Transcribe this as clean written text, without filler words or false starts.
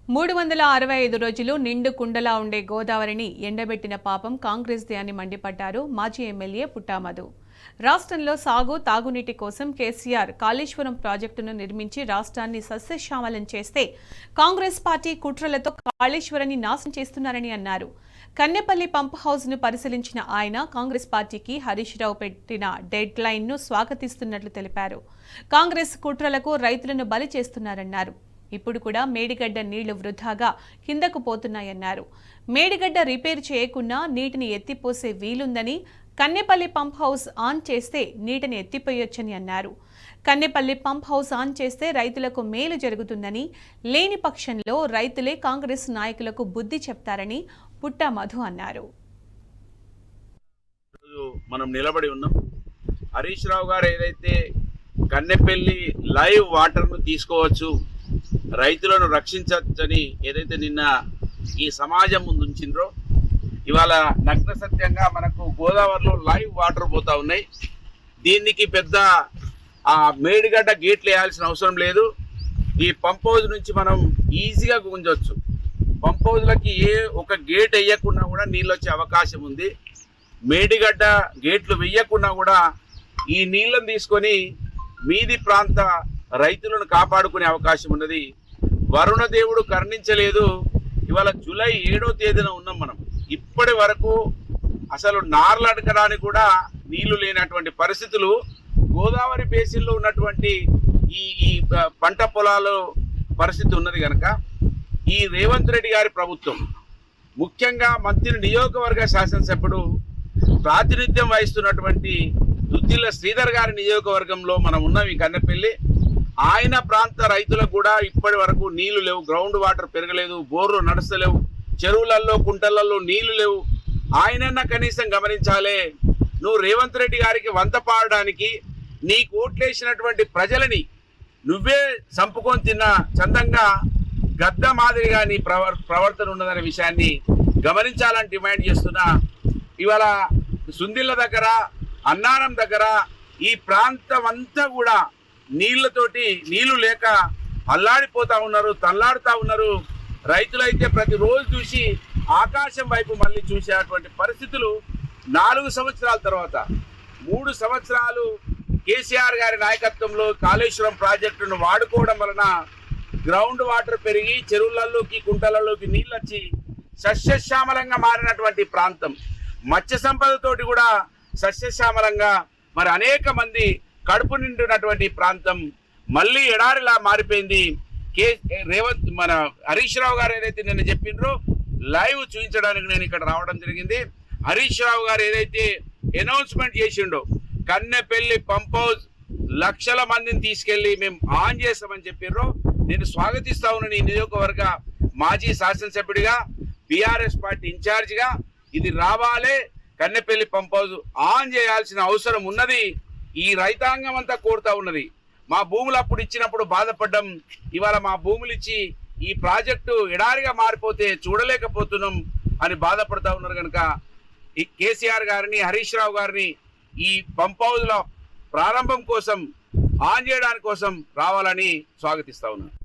365 రోజులు నిండు కుండలా ఉండే గోదావరిని ఎండబెట్టిన పాపం కాంగ్రెస్దే అని మండిపడ్డారు మాజీ ఎమ్మెల్యే పుట్టా మధు. రాష్ట్రంలో సాగు తాగునీటి కోసం కేసీఆర్ కాళేశ్వరం ప్రాజెక్టును నిర్మించి రాష్ట్రాన్ని సస్యశ్యామలం చేస్తే కాంగ్రెస్ పార్టీ కుట్రలతో కాళేశ్వరాన్ని నాశనం చేస్తున్నారని అన్నారు. కన్నెపల్లి పంప్ హౌస్ ను పరిశీలించిన ఆయన కాంగ్రెస్ పార్టీకి హరీష్ రావు పెట్టిన డెడ్ లైన్ ను స్వాగతిస్తున్నట్లు తెలిపారు. కాంగ్రెస్ కుట్రలకు రైతులను బలి చేస్తున్నారన్నారు. ఇప్పుడు కూడా మేడిగడ్డ నీళ్లు వృధాగా కిందకు పోతున్నాయన్నారు. మేడిగడ్డ రిపేర్ చేయకుండా నీటిని ఎత్తిపోసే వీలుందని, కన్నెపల్లి పంప్ హౌస్ ఆన్ చేస్తే నీటిని ఎత్తిపోయొచ్చని అన్నారు. కన్నెపల్లి పంప్ హౌస్ ఆన్ చేస్తే రైతులకు మేలు జరుగుతుందని, లేని పక్షంలో రైతులే కాంగ్రెస్ నాయకులకు బుద్ధి చెప్తారని పుట్టా మధు అన్నారు. మనం నిలబడి ఉన్నాం. హరీష్ రావు గారు ఏదైతే కన్నెపల్లి లైవ్ వాటర్ను తీసుకోవచ్చు, రైతులను రక్షించవచ్చని ఏదైతే నిన్న ఈ సమాజం ముందు ఉంచిండ్రో, ఇవాళ నగ్న సత్యంగా మనకు గోదావరిలో లైవ్ వాటర్ పోతా ఉన్నాయి. దీనికి పెద్ద మేడిగడ్డ గేట్లు వేయాల్సిన అవసరం లేదు. ఈ పంప్ హౌస్ నుంచి మనం ఈజీగా గుంజవచ్చు. పంప్ హౌస్లకి ఏ ఒక గేట్ వేయకుండా కూడా నీళ్ళు వచ్చే అవకాశం ఉంది. మేడిగడ్డ గేట్లు వేయకుండా కూడా ఈ నీళ్ళను తీసుకొని మీది ప్రాంత రైతులను కాపాడుకునే అవకాశం ఉన్నది. వరుణ దేవుడు కరుణించలేదు. ఇవాళ జూలై 7వ తేదీన ఉన్నాం మనం. ఇప్పటి వరకు అసలు నార్లు అడగడానికి కూడా నీళ్లు లేనటువంటి పరిస్థితులు గోదావరి బేసిన్లో ఉన్నటువంటి ఈ పంట పొలాలు పరిస్థితి ఉన్నది కనుక ఈ రేవంత్ రెడ్డి గారి ప్రభుత్వం, ముఖ్యంగా మంత్రి నియోజకవర్గ శాసనసభ్యుడు ప్రాతినిధ్యం వహిస్తున్నటువంటి దుద్దిల్ల శ్రీధర్ గారి నియోజకవర్గంలో మనం ఉన్నాం ఈ కన్నెపల్లి. ఆయన ప్రాంత రైతులకు కూడా ఇప్పటి వరకు నీళ్లు లేవు, గ్రౌండ్ వాటర్ పెరగలేదు, బోర్లు నడుస్తలేవు, చెరువులలో కుంటలలో నీళ్లు లేవు. ఆయనన్నా కనీసం గమనించాలే. నువ్వు రేవంత్ రెడ్డి గారికి వంత పాడడానికి నీకు ఓట్లేసినటువంటి ప్రజలని నువ్వే చంపుకొని తిన్న చందంగా గద్ద మాదిరిగా నీ ప్రవర్తన ఉన్నదనే విషయాన్ని గమనించాలని డిమాండ్ చేస్తున్నా. ఇవాళ సుందిళ్ళ దగ్గర, అన్నారం దగ్గర ఈ ప్రాంతం అంతా కూడా నీళ్లతోటి, నీళ్లు లేక అల్లాడిపోతా ఉన్నారు, తల్లాడుతూ ఉన్నారు. రైతులైతే ప్రతిరోజు చూసి ఆకాశం వైపు మళ్ళీ చూసేటువంటి పరిస్థితులు 4 సంవత్సరాల తర్వాత, 3 సంవత్సరాలు కేసీఆర్ గారి నాయకత్వంలో కాళేశ్వరం ప్రాజెక్టును వాడుకోవడం వలన గ్రౌండ్ వాటర్ పెరిగి చెరువులలోకి కుంటలలోకి నీళ్ళు వచ్చి సస్యశ్యామలంగా మారినటువంటి ప్రాంతం, మత్స్య సంపదతోటి కూడా సస్యశ్యామలంగా మరి అనేక మంది కడుపు నిండినటువంటి ప్రాంతం మళ్ళీ ఎడారిలా మారిపోయింది. మన హరీష్ రావు గారు ఏదైతే నిన్న చెప్పిండ్రో లైవ్ చూపించడానికి నేను ఇక్కడ రావడం జరిగింది. హరీష్ రావు గారు ఏదైతే అనౌన్స్మెంట్ చేసిండో కన్నెపల్లి పంప్ హౌస్ లక్షల మందిని తీసుకెళ్లి మేము ఆన్ చేస్తామని చెప్పిర్రో నేను స్వాగతిస్తా ఉన్నాను. ఈ నియోజకవర్గ మాజీ శాసనసభ్యుడిగా, బీఆర్ఎస్ పార్టీ ఇన్ఛార్జిగా ఇది రావాలే. కన్నెపల్లి పంప్ హౌస్ ఆన్ చేయాల్సిన అవసరం ఉన్నది. ఈ రైతాంగం అంతా కోరుతా ఉన్నది. మా భూములు అప్పుడు ఇచ్చినప్పుడు బాధపడ్డం, ఇవాళ మా భూములు ఇచ్చి ఈ ప్రాజెక్టు ఎడారిగా మారిపోతే చూడలేకపోతున్నాం అని బాధపడతా ఉన్నారు. కనుక ఈ కేసీఆర్ గారిని, హరీష్ రావు గారిని ఈ పంప్ హౌస్ల ప్రారంభం కోసం, ఆన్ చేయడానికి కోసం రావాలని స్వాగతిస్తా ఉన్నాను.